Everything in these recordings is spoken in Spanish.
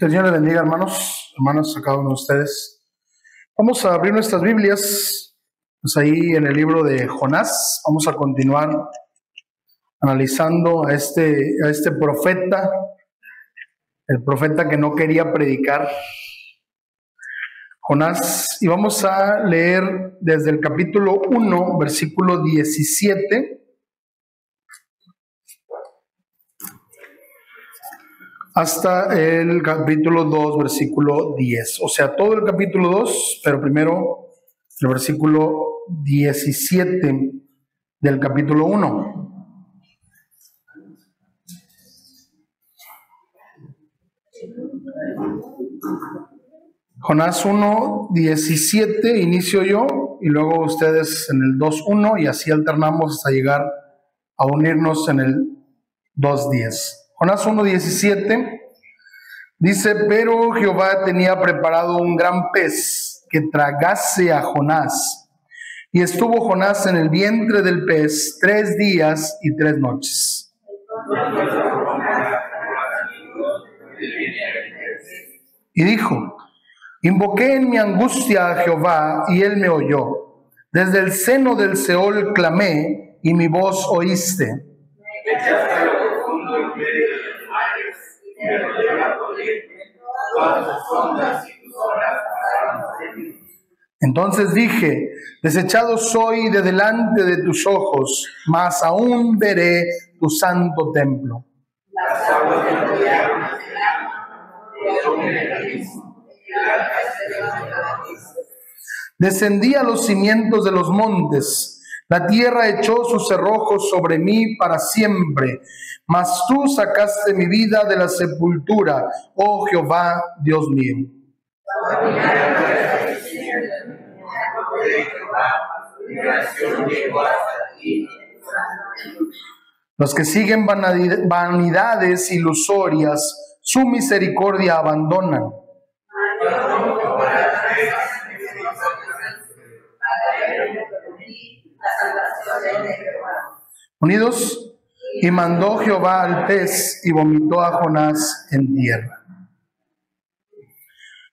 Que el Señor les bendiga, hermanos, a cada uno de ustedes. Vamos a abrir nuestras Biblias, pues ahí en el libro de Jonás. Vamos a continuar analizando a este profeta, el profeta que no quería predicar, Jonás, y vamos a leer desde el capítulo 1, versículo 17, hasta el capítulo 2, versículo 10. O sea, todo el capítulo 2, pero primero el versículo 17 del capítulo 1. Jonás 1, 17, inicio yo, y luego ustedes en el 2, 1, y así alternamos hasta llegar a unirnos en el 2, 10. Jonás 1, 17 dice: pero Jehová tenía preparado un gran pez que tragase a Jonás, y estuvo Jonás en el vientre del pez 3 días y 3 noches. Y dijo: invoqué en mi angustia a Jehová, y él me oyó. Desde el seno del Seol clamé, y mi voz oíste. Entonces dije: desechado soy de delante de tus ojos, mas aún veré tu santo templo. Descendí a los cimientos de los montes, la tierra echó sus cerrojos sobre mí para siempre, mas tú sacaste mi vida de la sepultura, oh Jehová, Dios mío. Los que siguen vanidades ilusorias, su misericordia abandonan. Unidos, y mandó Jehová al pez y vomitó a Jonás en tierra.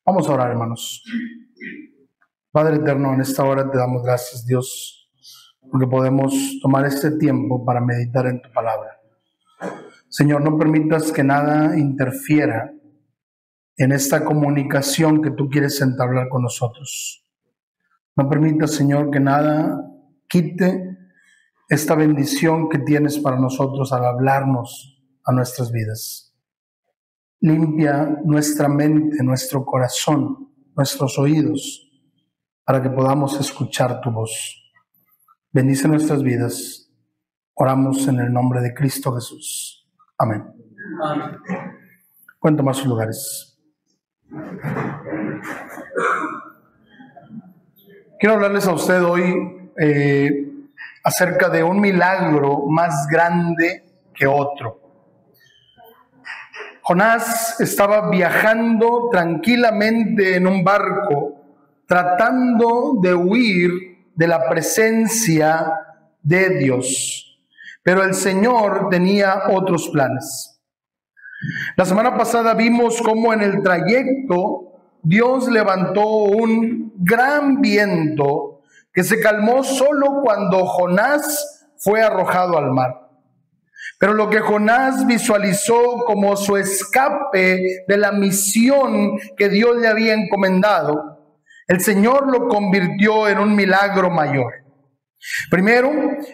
Vamos a orar, hermanos. Padre eterno, en esta hora te damos gracias, Dios, porque podemos tomar este tiempo para meditar en tu palabra. Señor, no permitas que nada interfiera en esta comunicación que tú quieres entablar con nosotros. No permitas, Señor, que nada quite esta bendición que tienes para nosotros al hablarnos a nuestras vidas. Limpia nuestra mente, nuestro corazón, nuestros oídos, para que podamos escuchar tu voz. Bendice nuestras vidas. Oramos en el nombre de Cristo Jesús. Amén. Amén. Pueden tomar sus lugares. Quiero hablarles a usted hoy acerca de un milagro más grande que otro. Jonás estaba viajando tranquilamente en un barco, tratando de huir de la presencia de Dios. Pero el Señor tenía otros planes. La semana pasada vimos cómo en el trayecto Dios levantó un gran viento que se calmó solo cuando Jonás fue arrojado al mar. Pero lo que Jonás visualizó como su escape de la misión que Dios le había encomendado, el Señor lo convirtió en un milagro mayor. Primero,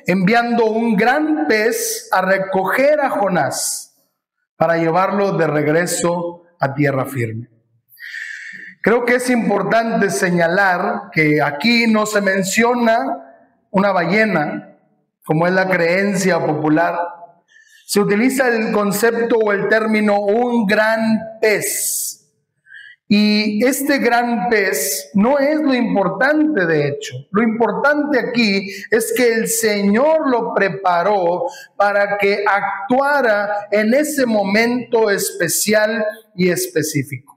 enviando un gran pez a recoger a Jonás para llevarlo de regreso a tierra firme. Creo que es importante señalar que aquí no se menciona una ballena, como es la creencia popular. Se utiliza el concepto o el término un gran pez. Y este gran pez no es lo importante, de hecho. Lo importante aquí es que el Señor lo preparó para que actuara en ese momento especial y específico.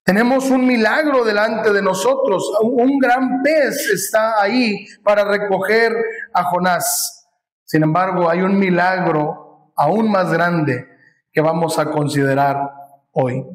Tenemos un milagro delante de nosotros. Un gran pez está ahí para recoger a Jonás. Sin embargo, hay un milagro aún más grande que vamos a considerar hoy.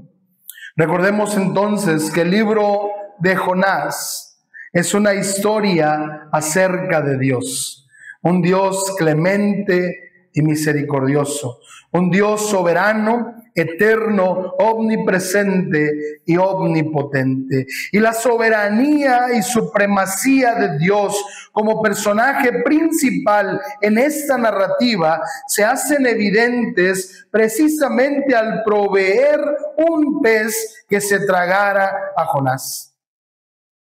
Recordemos entonces que el libro de Jonás es una historia acerca de Dios, un Dios clemente y misericordioso, un Dios soberano, eterno, omnipresente y omnipotente. Y la soberanía y supremacía de Dios como personaje principal en esta narrativa se hacen evidentes precisamente al proveer un pez que se tragara a Jonás.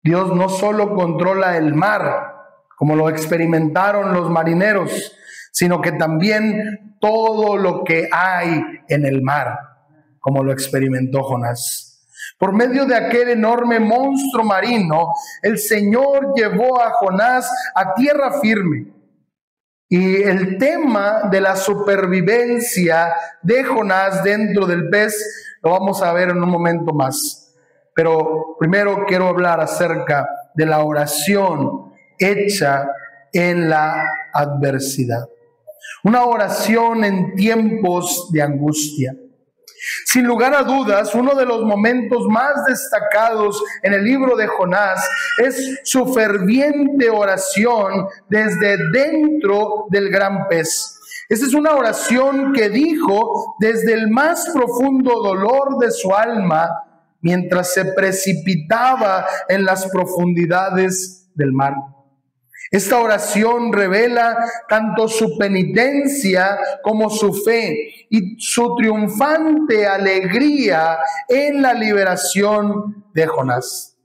Dios no solo controla el mar, como lo experimentaron los marineros, sino que también todo lo que hay en el mar, como lo experimentó Jonás. Por medio de aquel enorme monstruo marino, el Señor llevó a Jonás a tierra firme. Y el tema de la supervivencia de Jonás dentro del pez lo vamos a ver en un momento más. Pero primero quiero hablar acerca de la oración hecha en la adversidad. Una oración en tiempos de angustia. Sin lugar a dudas, uno de los momentos más destacados en el libro de Jonás es su ferviente oración desde dentro del gran pez. Esa es una oración que dijo desde el más profundo dolor de su alma mientras se precipitaba en las profundidades del mar. Esta oración revela tanto su penitencia como su fe y su triunfante alegría en la liberación de Jonás.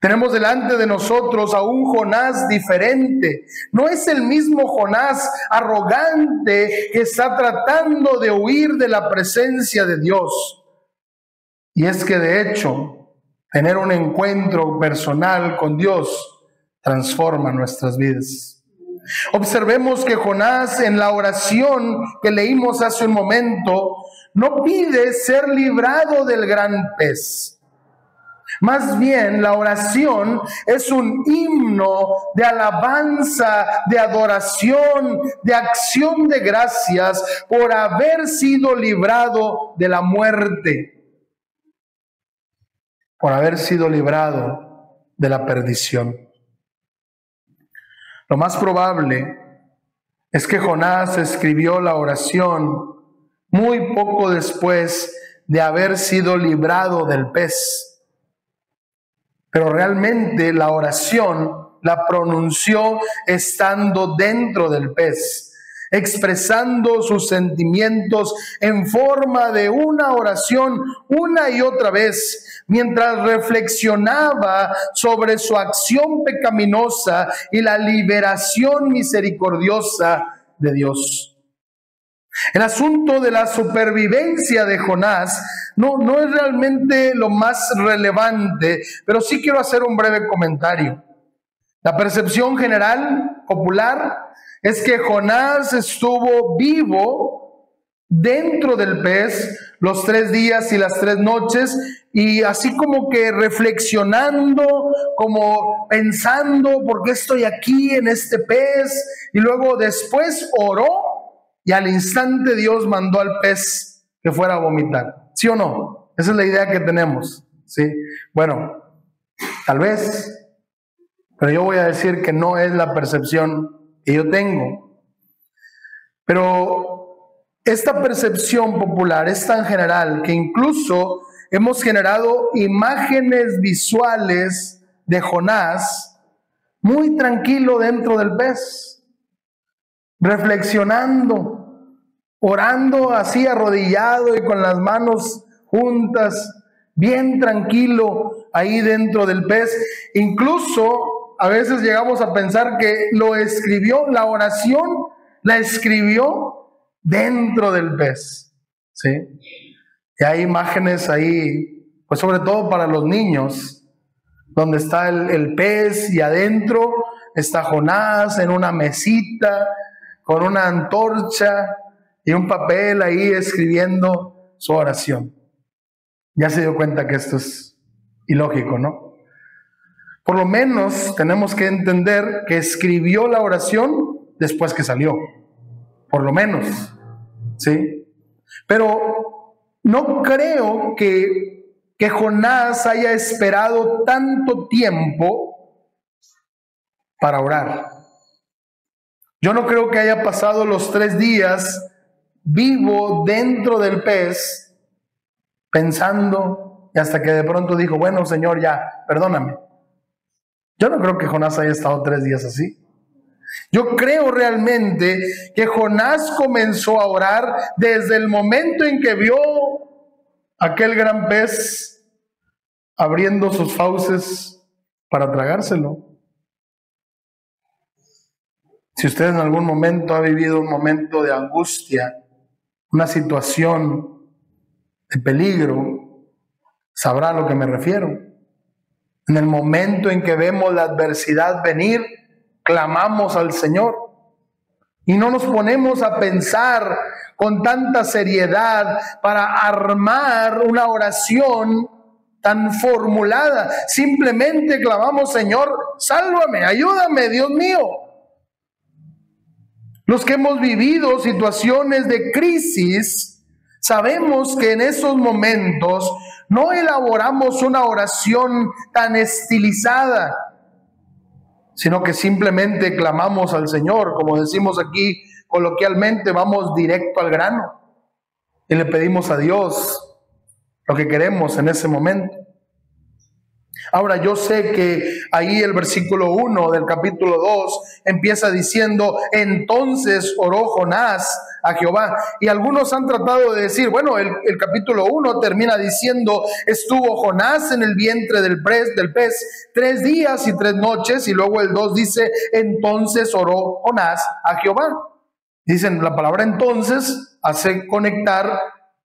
Tenemos delante de nosotros a un Jonás diferente. No es el mismo Jonás arrogante que está tratando de huir de la presencia de Dios. Y es que de hecho, tener un encuentro personal con Dios transforma nuestras vidas. Observemos que Jonás, en la oración que leímos hace un momento, no pide ser librado del gran pez. Más bien, la oración es un himno de alabanza, de adoración, de acción de gracias por haber sido librado de la muerte, por haber sido librado de la perdición. Lo más probable es que Jonás escribió la oración muy poco después de haber sido librado del pez. Pero realmente la oración la pronunció estando dentro del pez, expresando sus sentimientos en forma de una oración una y otra vez, mientras reflexionaba sobre su acción pecaminosa y la liberación misericordiosa de Dios. El asunto de la supervivencia de Jonás no es realmente lo más relevante, pero sí quiero hacer un breve comentario. La percepción general, popular, es que Jonás estuvo vivo dentro del pez los 3 días y las 3 noches, y así como que reflexionando, como pensando, ¿por qué estoy aquí en este pez? Y luego después oró, y al instante Dios mandó al pez que fuera a vomitar. ¿Sí o no? Esa es la idea que tenemos, ¿sí? Bueno, tal vez, pero yo voy a decir que no es la percepción que yo tengo. Pero esta percepción popular es tan general que incluso hemos generado imágenes visuales de Jonás muy tranquilo dentro del pez, reflexionando, orando así arrodillado y con las manos juntas, bien tranquilo ahí dentro del pez. Incluso a veces llegamos a pensar que lo escribió, la oración la escribió dentro del pez, ¿sí? Y hay imágenes ahí, pues sobre todo para los niños, donde está el pez y adentro está Jonás en una mesita, con una antorcha y un papel ahí escribiendo su oración. Ya se dio cuenta que esto es ilógico, ¿no? Por lo menos tenemos que entender que escribió la oración después que salió. Por lo menos, ¿sí? Pero No creo que Jonás haya esperado tanto tiempo para orar. Yo no creo que haya pasado los 3 días vivo dentro del pez, pensando, y hasta que de pronto dijo, bueno, Señor, ya, perdóname. Yo no creo que Jonás haya estado 3 días así. Yo creo realmente que Jonás comenzó a orar desde el momento en que vio aquel gran pez abriendo sus fauces para tragárselo. Si usted en algún momento ha vivido un momento de angustia, una situación de peligro, sabrá a lo que me refiero. En el momento en que vemos la adversidad venir, clamamos al Señor y no nos ponemos a pensar con tanta seriedad para armar una oración tan formulada. Simplemente clamamos, Señor, sálvame, ayúdame, Dios mío. Los que hemos vivido situaciones de crisis, sabemos que en esos momentos no elaboramos una oración tan estilizada, sino que simplemente clamamos al Señor, como decimos aquí coloquialmente, vamos directo al grano y le pedimos a Dios lo que queremos en ese momento. Ahora, yo sé que ahí el versículo 1 del capítulo 2 empieza diciendo, entonces oró Jonás a Jehová. Y algunos han tratado de decir, bueno, el capítulo 1 termina diciendo, estuvo Jonás en el vientre del pez 3 días y 3 noches, y luego el 2 dice, entonces oró Jonás a Jehová. Dicen, la palabra entonces hace conectar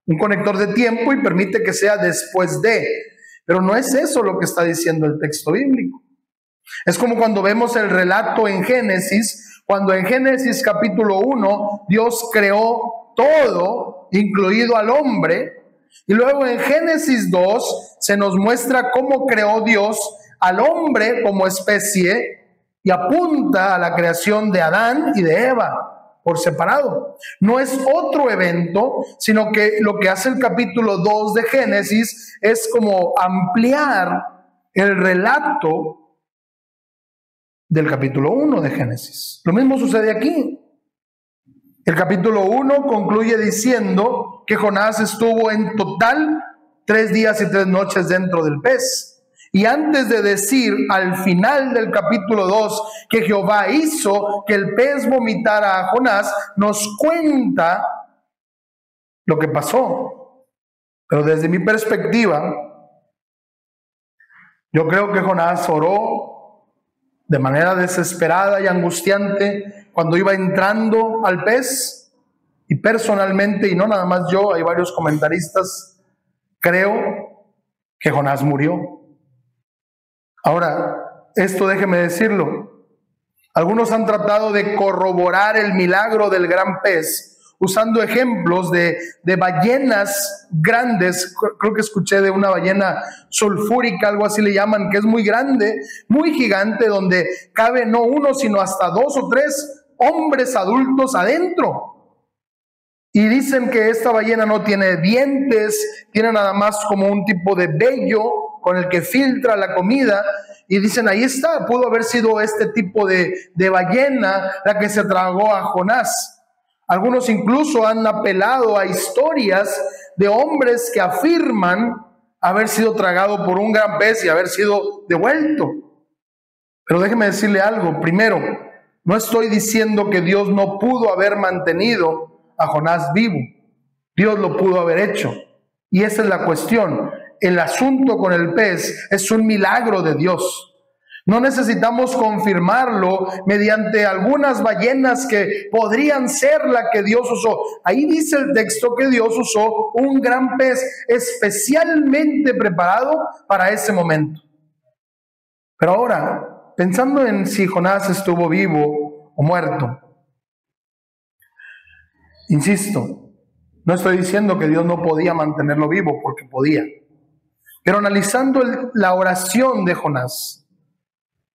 un conector de tiempo y permite que sea después de. Pero no es eso lo que está diciendo el texto bíblico. Es como cuando vemos el relato en Génesis, cuando en Génesis capítulo 1 Dios creó todo, incluido al hombre, y luego en Génesis 2 se nos muestra cómo creó Dios al hombre como especie y apunta a la creación de Adán y de Eva por separado. No es otro evento, sino que lo que hace el capítulo 2 de Génesis es como ampliar el relato del capítulo 1 de Génesis. Lo mismo sucede aquí. El capítulo 1 concluye diciendo que Jonás estuvo en total 3 días y 3 noches dentro del pez. Y antes de decir al final del capítulo 2 que Jehová hizo que el pez vomitara a Jonás, nos cuenta lo que pasó. Pero desde mi perspectiva, yo creo que Jonás oró de manera desesperada y angustiante cuando iba entrando al pez. Y personalmente, y no nada más yo, hay varios comentaristas, creo que Jonás murió. Ahora, esto déjeme decirlo, algunos han tratado de corroborar el milagro del gran pez usando ejemplos de ballenas grandes. Creo que escuché de una ballena sulfúrica, algo así le llaman, que es muy grande, muy gigante, donde cabe no uno, sino hasta 2 o 3 hombres adultos adentro. Y dicen que esta ballena no tiene dientes, tiene nada más como un tipo de vello con el que filtra la comida, y dicen, ahí está, pudo haber sido este tipo de ballena la que se tragó a Jonás. Algunos incluso han apelado a historias de hombres que afirman haber sido tragado por un gran pez y haber sido devuelto. Pero déjeme decirle algo. Primero, no estoy diciendo que Dios no pudo haber mantenido a Jonás vivo. Dios lo pudo haber hecho. Y esa es la cuestión. El asunto con el pez es un milagro de Dios. No necesitamos confirmarlo mediante algunas ballenas que podrían ser la que Dios usó. Ahí dice el texto que Dios usó un gran pez especialmente preparado para ese momento. Pero ahora, pensando en si Jonás estuvo vivo o muerto, insisto, no estoy diciendo que Dios no podía mantenerlo vivo, porque podía. Pero analizando la oración de Jonás,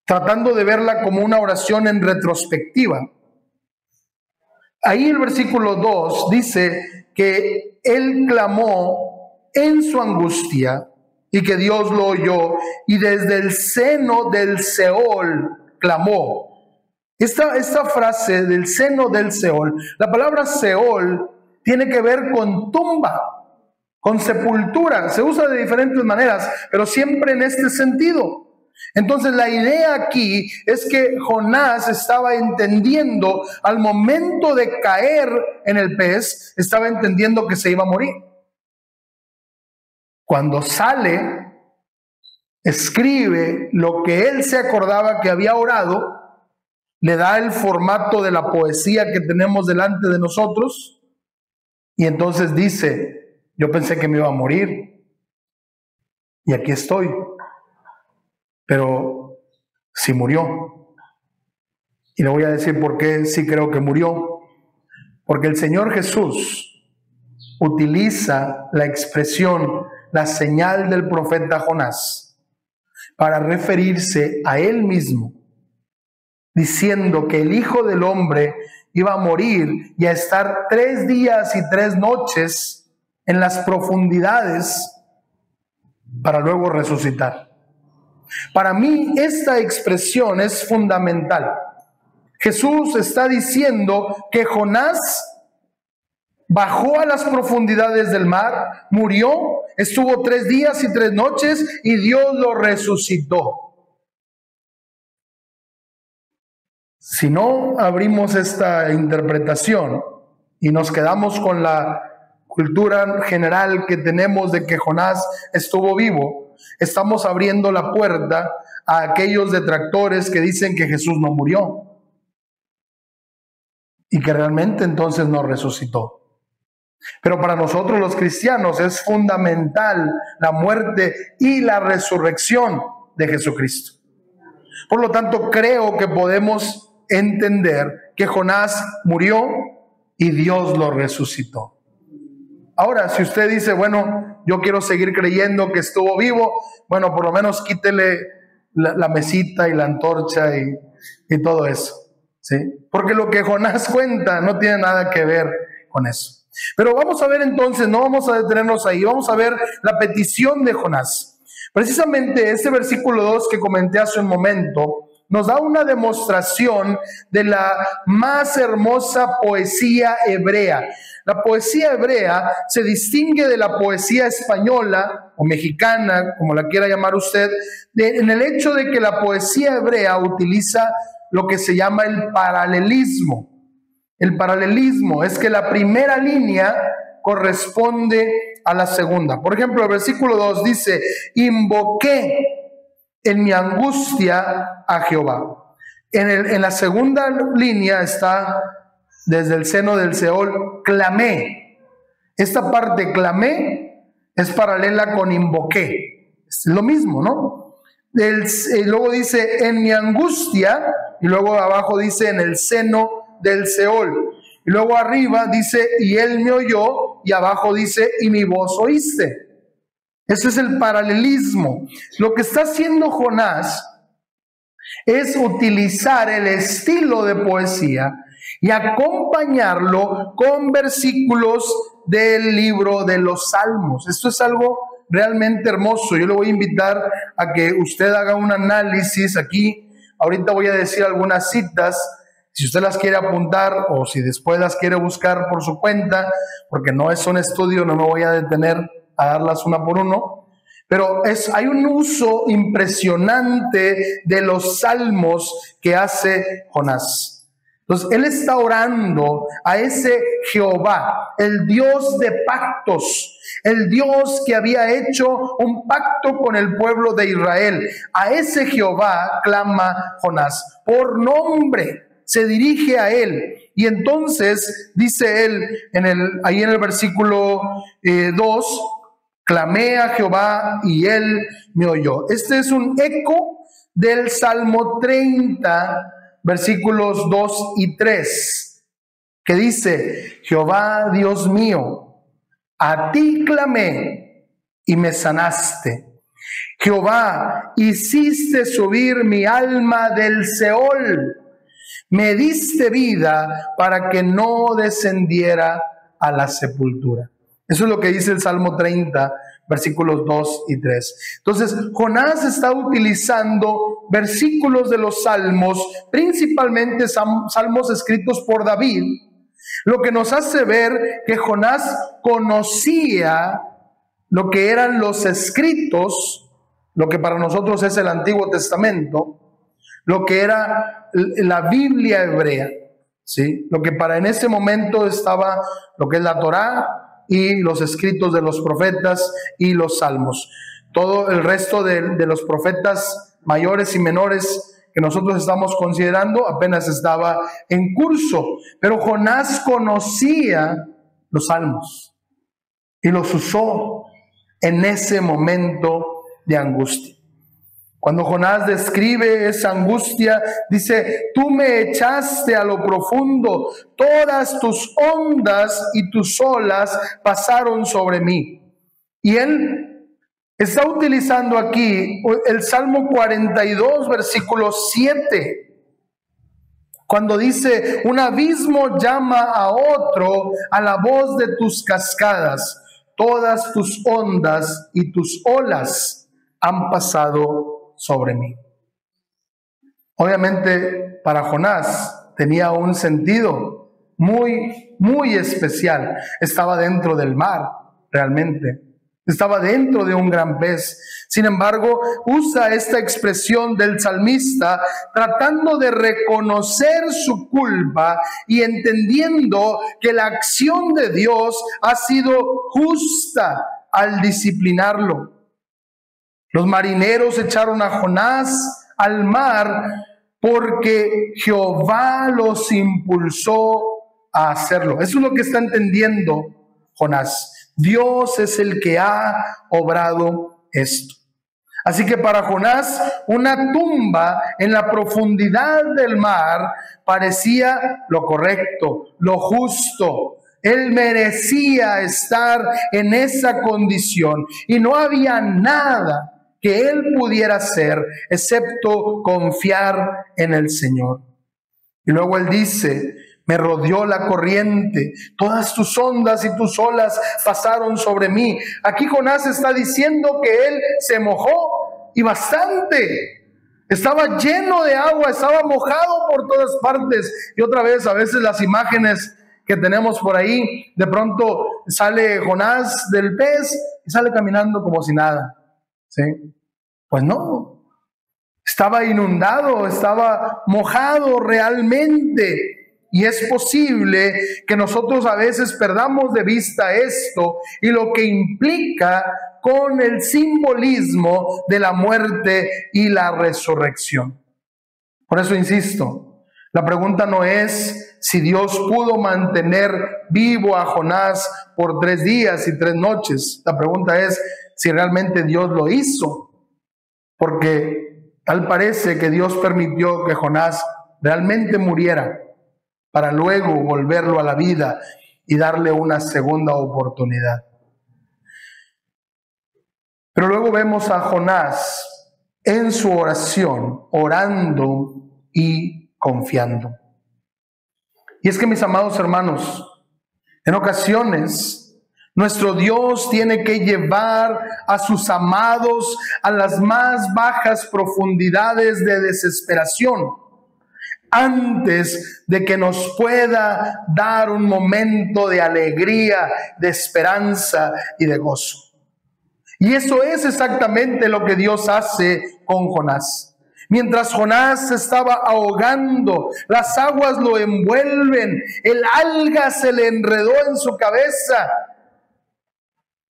tratando de verla como una oración en retrospectiva, ahí el versículo 2 dice que él clamó en su angustia y que Dios lo oyó y desde el seno del Seol clamó. Esta frase del seno del Seol, la palabra Seol tiene que ver con tumba, con sepultura. Se usa de diferentes maneras, pero siempre en este sentido. Entonces la idea aquí es que Jonás estaba entendiendo, al momento de caer en el pez, estaba entendiendo que se iba a morir. Cuando sale, escribe lo que él se acordaba que había orado, le da el formato de la poesía que tenemos delante de nosotros, y entonces dice: yo pensé que me iba a morir, y aquí estoy. Pero sí murió. Y le voy a decir por qué sí creo que murió. Porque el Señor Jesús utiliza la expresión, la señal del profeta Jonás, para referirse a él mismo, diciendo que el Hijo del Hombre iba a morir y a estar 3 días y 3 noches en las profundidades para luego resucitar. Para mí esta expresión es fundamental. Jesús está diciendo que Jonás bajó a las profundidades del mar, murió, estuvo 3 días y 3 noches y Dios lo resucitó. Si no abrimos esta interpretación y nos quedamos con la cultura general que tenemos de que Jonás estuvo vivo, estamos abriendo la puerta a aquellos detractores que dicen que Jesús no murió y que realmente entonces no resucitó. Pero para nosotros los cristianos es fundamental la muerte y la resurrección de Jesucristo. Por lo tanto, creo que podemos entender que Jonás murió y Dios lo resucitó. Ahora, si usted dice, bueno, yo quiero seguir creyendo que estuvo vivo, bueno, por lo menos quítele la mesita y la antorcha y todo eso, ¿sí? Porque lo que Jonás cuenta no tiene nada que ver con eso. Pero vamos a ver entonces, no vamos a detenernos ahí, vamos a ver la petición de Jonás. Precisamente este versículo 2 que comenté hace un momento nos da una demostración de la más hermosa poesía hebrea. La poesía hebrea se distingue de la poesía española o mexicana, como la quiera llamar usted, en el hecho de que la poesía hebrea utiliza lo que se llama el paralelismo. El paralelismo es que la primera línea corresponde a la segunda. Por ejemplo, el versículo 2 dice: invoqué en mi angustia a Jehová. En la segunda línea está: desde el seno del Seol clamé. Esta parte clamé es paralela con invoqué. Es lo mismo, ¿no? Luego dice en mi angustia, y luego abajo dice en el seno del Seol. Y luego arriba dice y él me oyó, y abajo dice y mi voz oíste. Ese es el paralelismo. Lo que está haciendo Jonás es utilizar el estilo de poesía y acompañarlo con versículos del libro de los Salmos. Esto es algo realmente hermoso. Yo le voy a invitar a que usted haga un análisis aquí. Ahorita voy a decir algunas citas, si usted las quiere apuntar o si después las quiere buscar por su cuenta, porque no es un estudio, no me voy a detener a darlas una por uno. Pero hay un uso impresionante de los salmos que hace Jonás. Entonces, él está orando a ese Jehová, el Dios de pactos, el Dios que había hecho un pacto con el pueblo de Israel. A ese Jehová clama Jonás, por nombre, se dirige a él. Y entonces dice él, ahí en el versículo 2, clamé a Jehová y él me oyó. Este es un eco del Salmo 30, versículos 2 y 3, que dice: Jehová Dios mío, a ti clamé y me sanaste. Jehová, hiciste subir mi alma del Seol, me diste vida para que no descendiera a la sepultura. Eso es lo que dice el Salmo 30, versículos 2 y 3. Entonces, Jonás está utilizando versículos de los salmos, principalmente salmos escritos por David, lo que nos hace ver que Jonás conocía lo que eran los escritos, lo que para nosotros es el Antiguo Testamento, lo que era la Biblia hebrea, ¿sí? Lo que para en ese momento estaba, lo que es la Torá y los escritos de los profetas y los salmos. Todo el resto de los profetas mayores y menores que nosotros estamos considerando apenas estaba en curso, pero Jonás conocía los salmos y los usó en ese momento de angustia. Cuando Jonás describe esa angustia, dice: tú me echaste a lo profundo, todas tus ondas y tus olas pasaron sobre mí. Y él está utilizando aquí el Salmo 42, versículo 7, cuando dice: un abismo llama a otro a la voz de tus cascadas, todas tus ondas y tus olas han pasado sobre mí. Obviamente para Jonás tenía un sentido muy especial. Estaba dentro del mar, realmente. Estaba dentro de un gran pez. Sin embargo, usa esta expresión del salmista tratando de reconocer su culpa y entendiendo que la acción de Dios ha sido justa al disciplinarlo. Los marineros echaron a Jonás al mar porque Jehová los impulsó a hacerlo. Eso es lo que está entendiendo Jonás. Dios es el que ha obrado esto. Así que para Jonás, una tumba en la profundidad del mar parecía lo correcto, lo justo. Él merecía estar en esa condición y no había nada que él pudiera hacer excepto confiar en el Señor. Y luego él dice: me rodeó la corriente, todas tus ondas y tus olas pasaron sobre mí. Aquí Jonás está diciendo que él se mojó, y bastante. Estaba lleno de agua, estaba mojado por todas partes. Y otra vez, a veces las imágenes que tenemos por ahí, de pronto sale Jonás del pez y sale caminando como si nada, ¿sí? Pues no, estaba inundado, estaba mojado realmente. Y es posible que nosotros a veces perdamos de vista esto y lo que implica con el simbolismo de la muerte y la resurrección. Por eso insisto, la pregunta no es si Dios pudo mantener vivo a Jonás por 3 días y 3 noches. La pregunta es si realmente Dios lo hizo. Porque tal parece que Dios permitió que Jonás realmente muriera para luego volverlo a la vida y darle una segunda oportunidad. Pero luego vemos a Jonás en su oración, orando y confiando. Y es que, mis amados hermanos, en ocasiones nuestro Dios tiene que llevar a sus amados a las más bajas profundidades de desesperación antes de que nos pueda dar un momento de alegría, de esperanza y de gozo. Y eso es exactamente lo que Dios hace con Jonás. Mientras Jonás se estaba ahogando, las aguas lo envuelven, el alga se le enredó en su cabeza.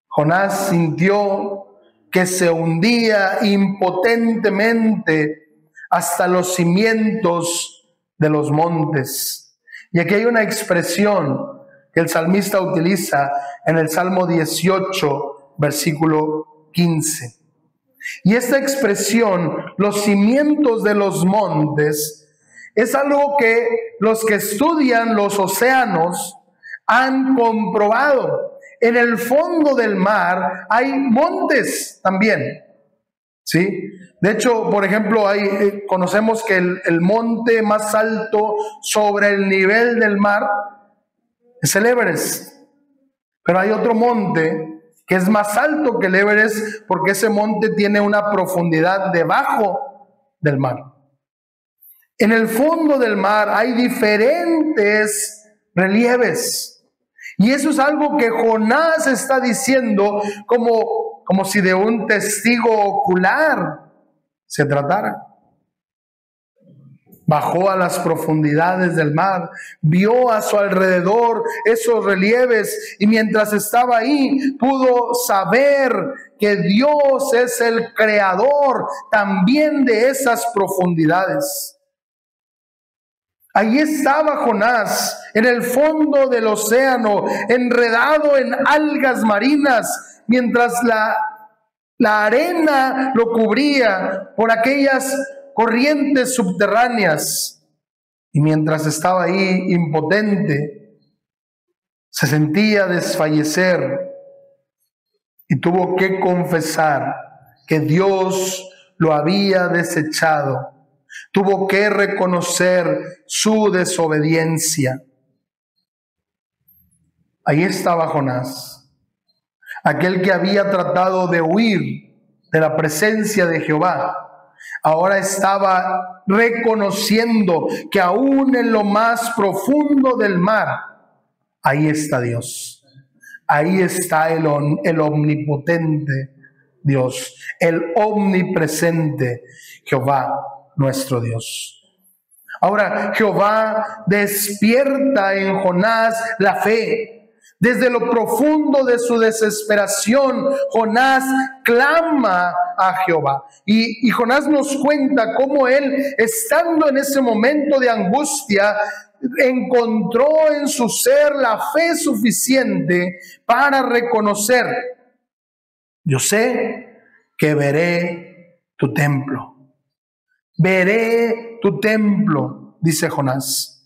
Jonás sintió que se hundía impotentemente hasta los cimientos de los montes. Y aquí hay una expresión que el salmista utiliza en el Salmo 18, versículo 15. Y esta expresión, los cimientos de los montes, es algo que los que estudian los océanos han comprobado. En el fondo del mar hay montes también, ¿sí? De hecho, por ejemplo, conocemos que el monte más alto sobre el nivel del mar es el Everest. Pero hay otro monte que es más alto que el Everest, porque ese monte tiene una profundidad debajo del mar. En el fondo del mar hay diferentes relieves. Y eso es algo que Jonás está diciendo como si de un testigo ocular se tratara. Bajó a las profundidades del mar, vio a su alrededor esos relieves y mientras estaba ahí pudo saber que Dios es el creador también de esas profundidades. Allí estaba Jonás en el fondo del océano, enredado en algas marinas, mientras la arena lo cubría por aquellas corrientes subterráneas. Y mientras estaba ahí impotente, se sentía desfallecer y tuvo que confesar que Dios lo había desechado. Tuvo que reconocer su desobediencia. Ahí estaba Jonás, aquel que había tratado de huir de la presencia de Jehová. Ahora estaba reconociendo que aún en lo más profundo del mar, ahí está Dios. Ahí está el omnipotente Dios, el omnipresente Jehová, nuestro Dios. Ahora, Jehová despierta en Jonás la fe. Desde lo profundo de su desesperación, Jonás clama a Jehová. Y Jonás nos cuenta cómo él, estando en ese momento de angustia, encontró en su ser la fe suficiente para reconocer: yo sé que veré tu templo. Veré tu templo, dice Jonás.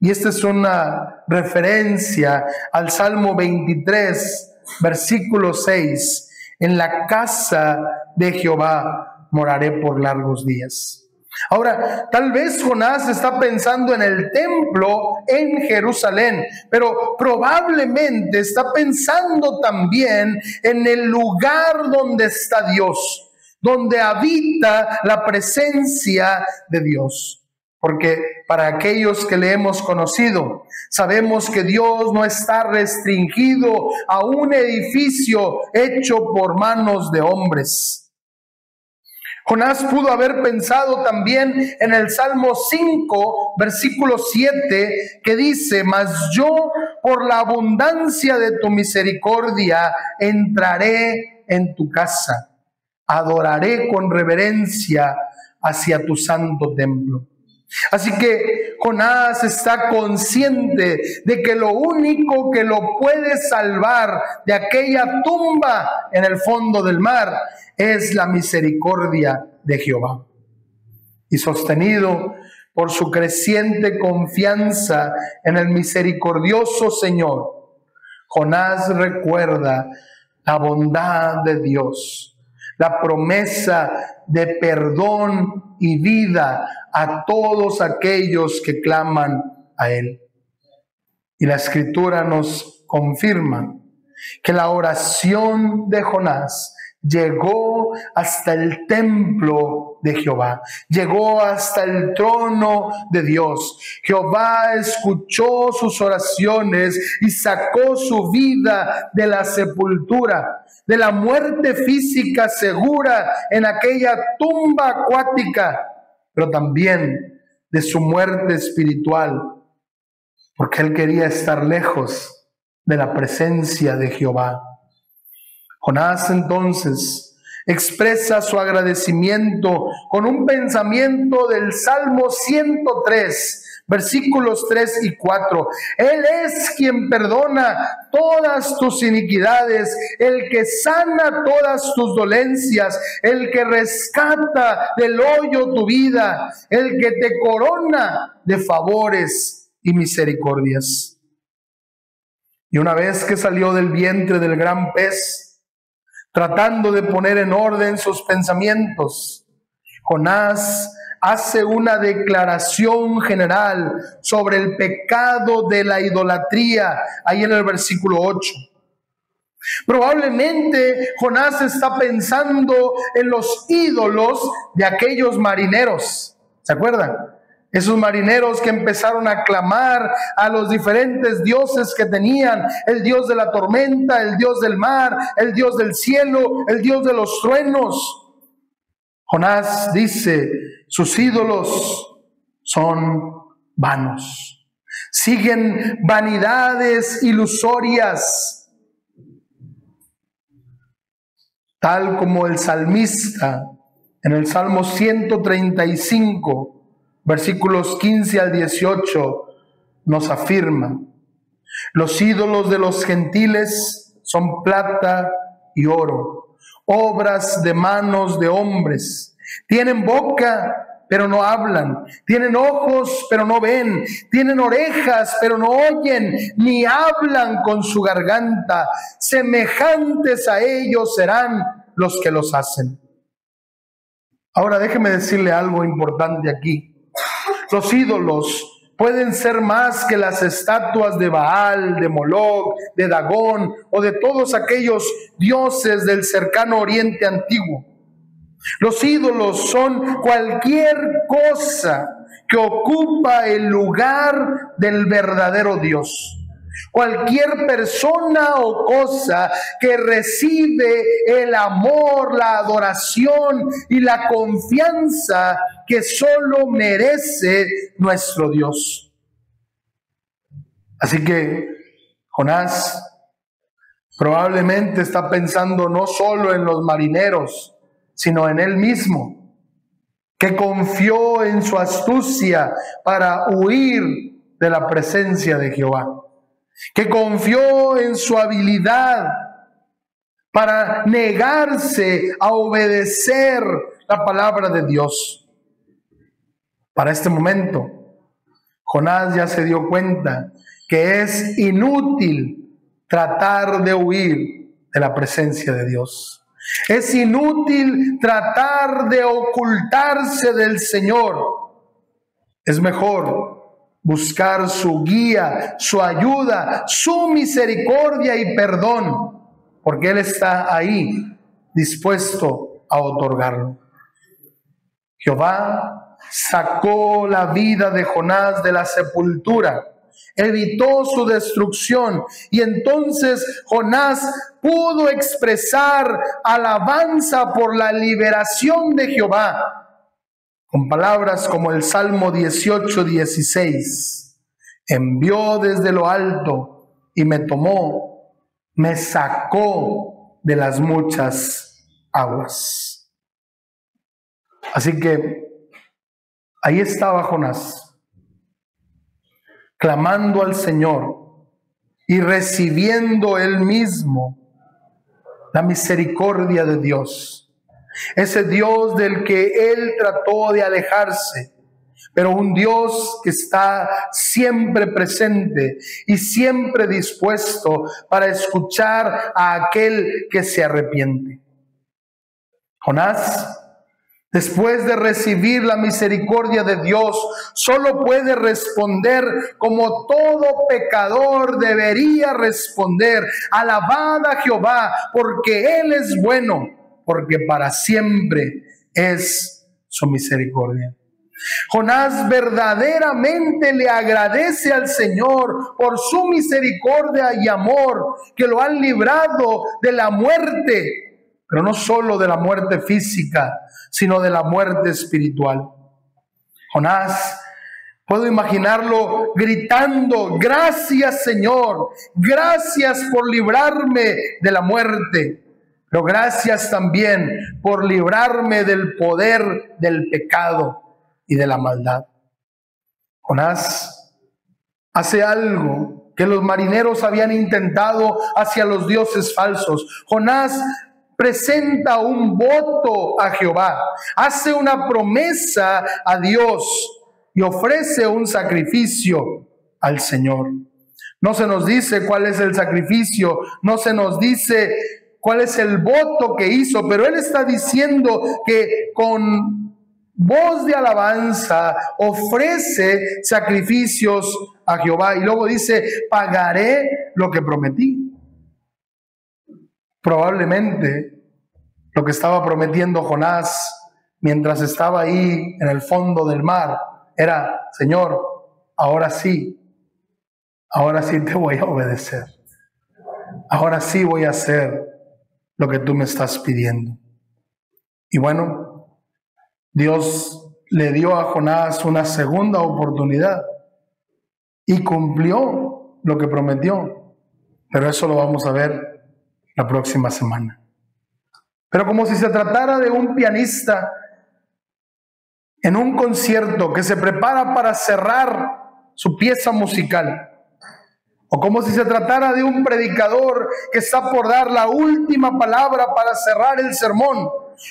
Y esta es una referencia al Salmo 23, versículo 6. En la casa de Jehová moraré por largos días. Ahora, tal vez Jonás está pensando en el templo en Jerusalén, pero probablemente está pensando también en el lugar donde está Dios, donde habita la presencia de Dios. Porque para aquellos que le hemos conocido, sabemos que Dios no está restringido a un edificio hecho por manos de hombres. Jonás pudo haber pensado también en el Salmo 5, versículo 7, que dice: mas yo por la abundancia de tu misericordia entraré en tu casa, adoraré con reverencia hacia tu santo templo. Así que Jonás está consciente de que lo único que lo puede salvar de aquella tumba en el fondo del mar es la misericordia de Jehová. Y sostenido por su creciente confianza en el misericordioso Señor, Jonás recuerda la bondad de Dios, la promesa de perdón y vida a todos aquellos que claman a Él. Y la Escritura nos confirma que la oración de Jonás llegó hasta el templo de Jehová, llegó hasta el trono de Dios. Jehová escuchó sus oraciones y sacó su vida de la sepultura, de la muerte física segura en aquella tumba acuática, pero también de su muerte espiritual, porque él quería estar lejos de la presencia de Jehová. Jonás entonces expresa su agradecimiento con un pensamiento del Salmo 103, versículos 3 y 4. Él es quien perdona todas tus iniquidades, el que sana todas tus dolencias, el que rescata del hoyo tu vida, el que te corona de favores y misericordias. Y una vez que salió del vientre del gran pez, tratando de poner en orden sus pensamientos, Jonás hace una declaración general sobre el pecado de la idolatría, ahí en el versículo 8. Probablemente Jonás está pensando en los ídolos de aquellos marineros. ¿Se acuerdan? Esos marineros que empezaron a clamar a los diferentes dioses que tenían: el dios de la tormenta, el dios del mar, el dios del cielo, el dios de los truenos. Jonás dice: sus ídolos son vanos, siguen vanidades ilusorias. Tal como el salmista en el Salmo 135, versículos 15 al 18, nos afirma: los ídolos de los gentiles son plata y oro, obras de manos de hombres. Tienen boca, pero no hablan. Tienen ojos, pero no ven. Tienen orejas, pero no oyen, ni hablan con su garganta. Semejantes a ellos serán los que los hacen. Ahora déjeme decirle algo importante aquí. Los ídolos pueden ser más que las estatuas de Baal, de Moloc, de Dagón o de todos aquellos dioses del cercano Oriente Antiguo. Los ídolos son cualquier cosa que ocupa el lugar del verdadero Dios. Cualquier persona o cosa que recibe el amor, la adoración y la confianza que solo merece nuestro Dios. Así que Jonás probablemente está pensando no solo en los marineros, sino en él mismo, que confió en su astucia para huir de la presencia de Jehová, que confió en su habilidad para negarse a obedecer la palabra de Dios. Para este momento, Jonás ya se dio cuenta que es inútil tratar de huir de la presencia de Dios. Es inútil tratar de ocultarse del Señor. Es mejor buscar su guía, su ayuda, su misericordia y perdón, porque Él está ahí dispuesto a otorgarlo. Jehová sacó la vida de Jonás de la sepultura, evitó su destrucción, y entonces Jonás pudo expresar alabanza por la liberación de Jehová con palabras como el Salmo 18:16: envió desde lo alto y me tomó, me sacó de las muchas aguas. Así que ahí estaba Jonás, clamando al Señor y recibiendo él mismo la misericordia de Dios. Ese Dios del que él trató de alejarse, pero un Dios que está siempre presente y siempre dispuesto para escuchar a aquel que se arrepiente. Jonás, después de recibir la misericordia de Dios, solo puede responder como todo pecador debería responder: alabad a Jehová, porque Él es bueno, porque para siempre es su misericordia. Jonás verdaderamente le agradece al Señor por su misericordia y amor, que lo han librado de la muerte, pero no solo de la muerte física, sino de la muerte espiritual. Jonás, puedo imaginarlo gritando: gracias, Señor, gracias por librarme de la muerte, pero gracias también por librarme del poder del pecado y de la maldad. Jonás hace algo que los marineros habían intentado hacia los dioses falsos. Jonás presenta un voto a Jehová, hace una promesa a Dios y ofrece un sacrificio al Señor. No se nos dice cuál es el sacrificio, no se nos dice cuál es el voto que hizo, pero él está diciendo que con voz de alabanza ofrece sacrificios a Jehová, y luego dice: pagaré lo que prometí. Probablemente lo que estaba prometiendo Jonás mientras estaba ahí en el fondo del mar era: Señor, ahora sí te voy a obedecer. Ahora sí voy a hacer lo que tú me estás pidiendo. Y bueno, Dios le dio a Jonás una segunda oportunidad y cumplió lo que prometió. Pero eso lo vamos a ver la próxima semana. Pero como si se tratara de un pianista en un concierto que se prepara para cerrar su pieza musical, o como si se tratara de un predicador que está por dar la última palabra para cerrar el sermón,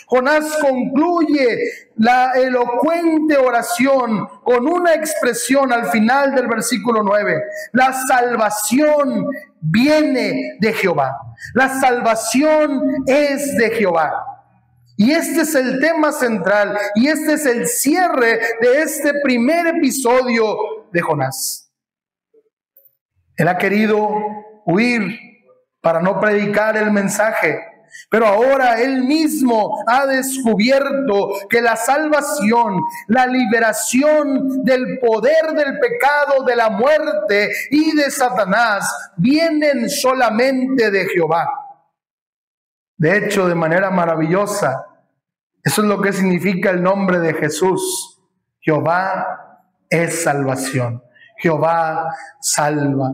Jonás concluye la elocuente oración con una expresión al final del versículo 9: la salvación viene de Jehová. La salvación es de Jehová. Y este es el tema central, y este es el cierre de este primer episodio de Jonás. Él ha querido huir para no predicar el mensaje, pero ahora él mismo ha descubierto que la salvación, la liberación del poder del pecado, de la muerte y de Satanás vienen solamente de Jehová. De hecho, de manera maravillosa, eso es lo que significa el nombre de Jesús. Jehová es salvación. Jehová salva.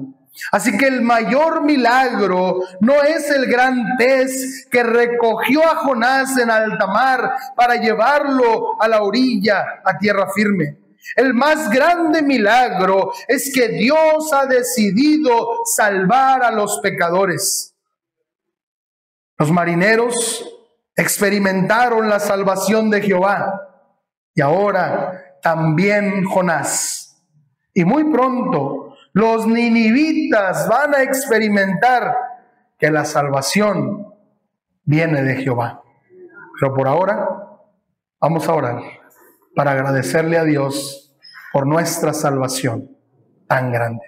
Así que el mayor milagro no es el gran pez que recogió a Jonás en alta mar para llevarlo a la orilla, a tierra firme. El más grande milagro es que Dios ha decidido salvar a los pecadores. Los marineros experimentaron la salvación de Jehová, y ahora también Jonás. Y muy pronto los ninivitas van a experimentar que la salvación viene de Jehová. Pero por ahora vamos a orar para agradecerle a Dios por nuestra salvación tan grande.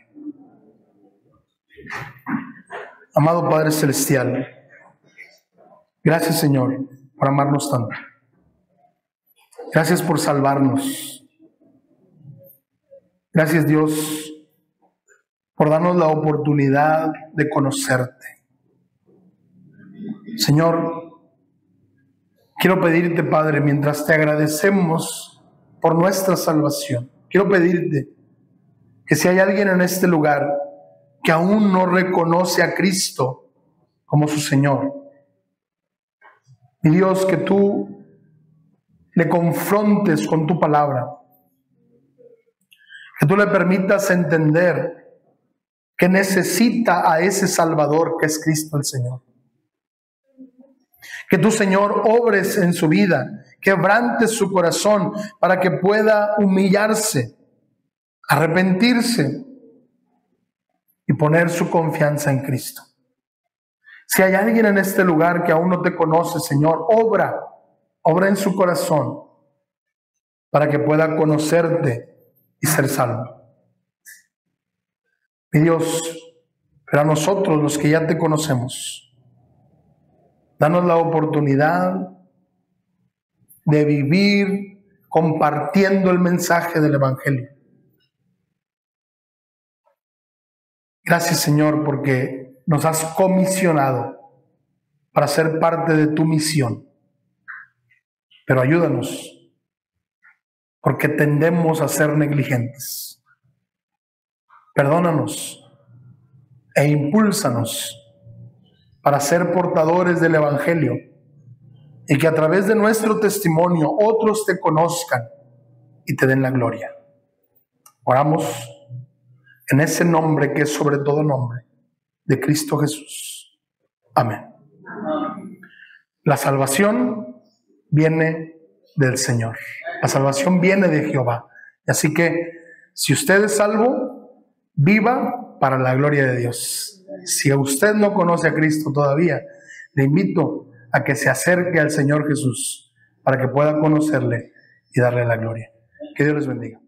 Amado Padre Celestial, gracias, Señor, por amarnos tanto. Gracias por salvarnos. Gracias, Dios, por darnos la oportunidad de conocerte. Señor, quiero pedirte, Padre, mientras te agradecemos por nuestra salvación, quiero pedirte que si hay alguien en este lugar que aún no reconoce a Cristo como su Señor, mi Dios, que tú le confrontes con tu palabra, que tú le permitas entender que necesita a ese Salvador que es Cristo el Señor. Que tú, Señor, obres en su vida, quebrantes su corazón para que pueda humillarse, arrepentirse y poner su confianza en Cristo. Si hay alguien en este lugar que aún no te conoce, Señor, obra en su corazón para que pueda conocerte y ser salvo. Mi Dios, pero a nosotros, los que ya te conocemos, danos la oportunidad de vivir compartiendo el mensaje del Evangelio. Gracias, Señor, porque nos has comisionado para ser parte de tu misión. Pero ayúdanos, porque tendemos a ser negligentes. Perdónanos e impúlsanos para ser portadores del Evangelio y que a través de nuestro testimonio otros te conozcan y te den la gloria. Oramos en ese nombre que es sobre todo nombre, de Cristo Jesús. Amén. La salvación viene del Señor. La salvación viene de Jehová. Así que si usted es salvo, viva para la gloria de Dios. Si usted no conoce a Cristo todavía, le invito a que se acerque al Señor Jesús para que pueda conocerle y darle la gloria. Que Dios les bendiga.